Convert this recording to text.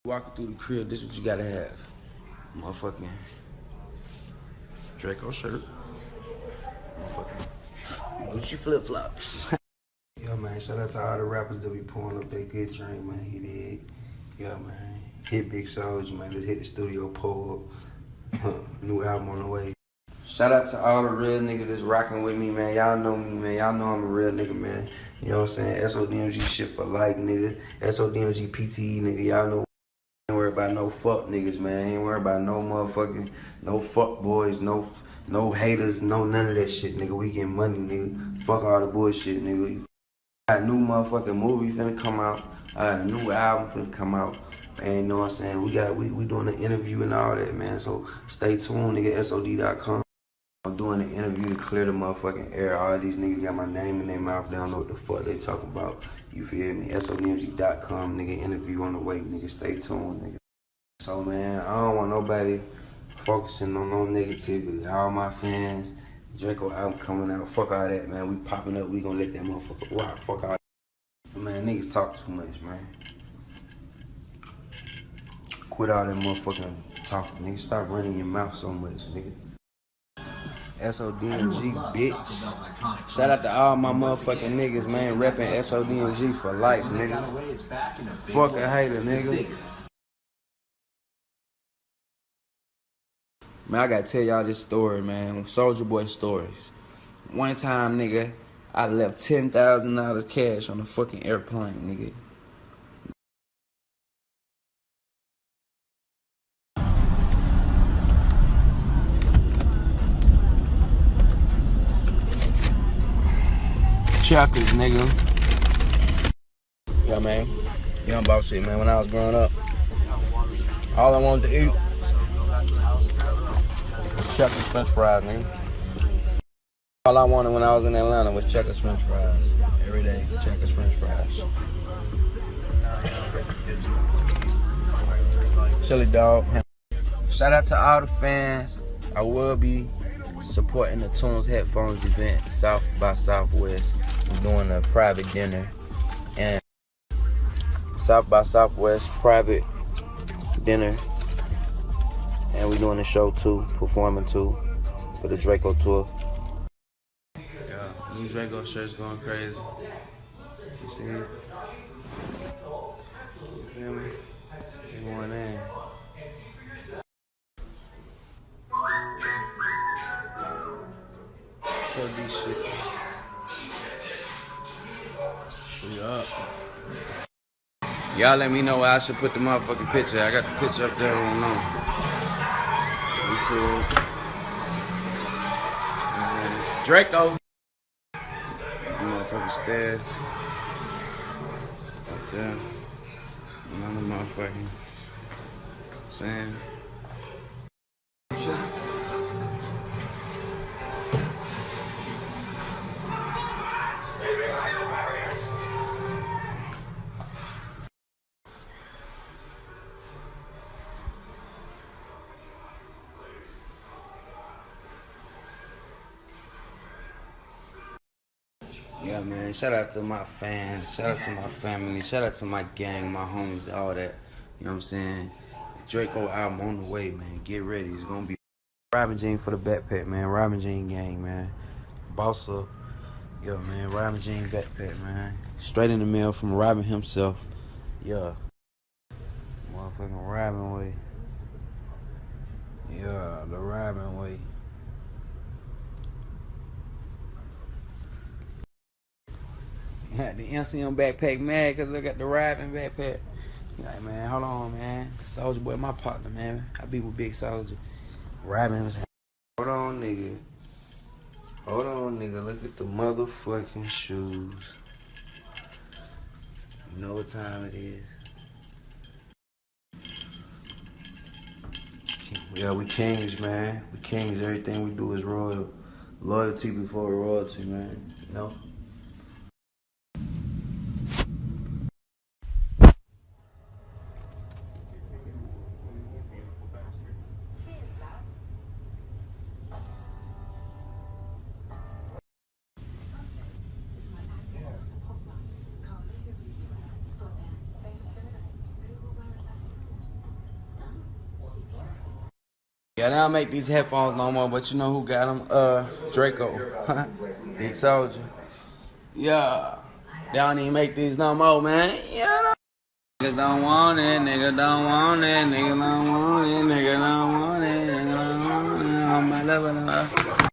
Walking through the crib, this is what you gotta have. Motherfucking Draco shirt. Motherfucking Gucci flip-flops. Yo, man, shout out to all the rappers that be pouring up that good drink, man. You dig? Yo, man. Hit Big Soulja, man. Let's hit the studio, pull up. New album on the way. Shout out to all the real niggas that's rocking with me, man. Y'all know me, man. Y'all know I'm a real nigga, man. You know what I'm saying? SODMG shit for life, nigga. SODMG PTE, nigga. Y'all know. Ain't worried about no fuck niggas, man. Ain't worried about no motherfucking, no fuck boys, no haters, no none of that shit, nigga. We getting money, nigga. Fuck all the bullshit, nigga. Got a new motherfucking movie finna come out. A new album finna come out. And you know what I'm saying? We doing an interview and all that, man. So stay tuned, nigga. SOD.com. I'm doing an interview to clear the motherfucking air. All these niggas got my name in their mouth. They don't know what the fuck they talking about. You feel me? SODMG.com, nigga. Interview on the way, nigga. Stay tuned, nigga. So, man, I don't want nobody focusing on no negativity. All my fans, Draco album coming out. Fuck all that, man. We popping up. We gonna let that motherfucker rock. Fuck all that. Man, niggas talk too much, man. Quit all that motherfucking talking, nigga. Stop running your mouth so much, nigga. SODMG, bitch. Shout out to all my motherfucking niggas, man, repping SODMG for life, nigga. Fuck a hater, nigga. Man, I gotta tell y'all this story, man. Soulja Boy stories. One time, nigga, I left $10,000 cash on a fucking airplane, nigga. Chuckers, nigga. Yeah, man. Young boss shit, man. When I was growing up, all I wanted to eat was Chuckers French fries, nigga. All I wanted when I was in Atlanta was Chuckers French fries. Every day, Chuckers French fries. Chili dog. Shout out to all the fans. I will be supporting the Tunes Headphones event, South by Southwest. We're doing a private dinner. And South by Southwest private dinner. And we're doing a show too, performing too, for the Draco tour. Yeah, new Draco shirt's going crazy. You see it? You feel me? They going in. So this shit. We up. Y'all let me know where I should put the motherfucking picture. I got the picture up there on YouTube. Draco. The motherfucking stairs. Up there. Another motherfucking saying. Yeah, man, shout out to my fans, shout out to my family, shout out to my gang, my homies, all that. You know what I'm saying? Draco album on the way, man. Get ready. It's gonna be Robin Jean for the backpack, man. Robin Jean gang, man. Boss up. Yo, man, Robin Jean backpack, man. Straight in the mail from Robin himself. Yeah. Motherfucking Robin way. Yeah, the Robin way. The MCM backpack mad because I got the Robin backpack. Like, man, hold on, man. Soulja Boy, my partner, man. I be with Big Soulja. Robin was. Hold on, nigga. Hold on, nigga. Look at the motherfucking shoes. You know what time it is. Yeah, we kings, man. We kings. Everything we do is royal. Loyalty before royalty, man. You know? Yeah, they don't make these headphones no more, but you know who got them? Draco. Big Soulja. Yeah. They don't even make these no more, man. Yeah. Niggas don't want it, nigga don't want it, nigga don't want it, nigga don't want it, nigga don't want it.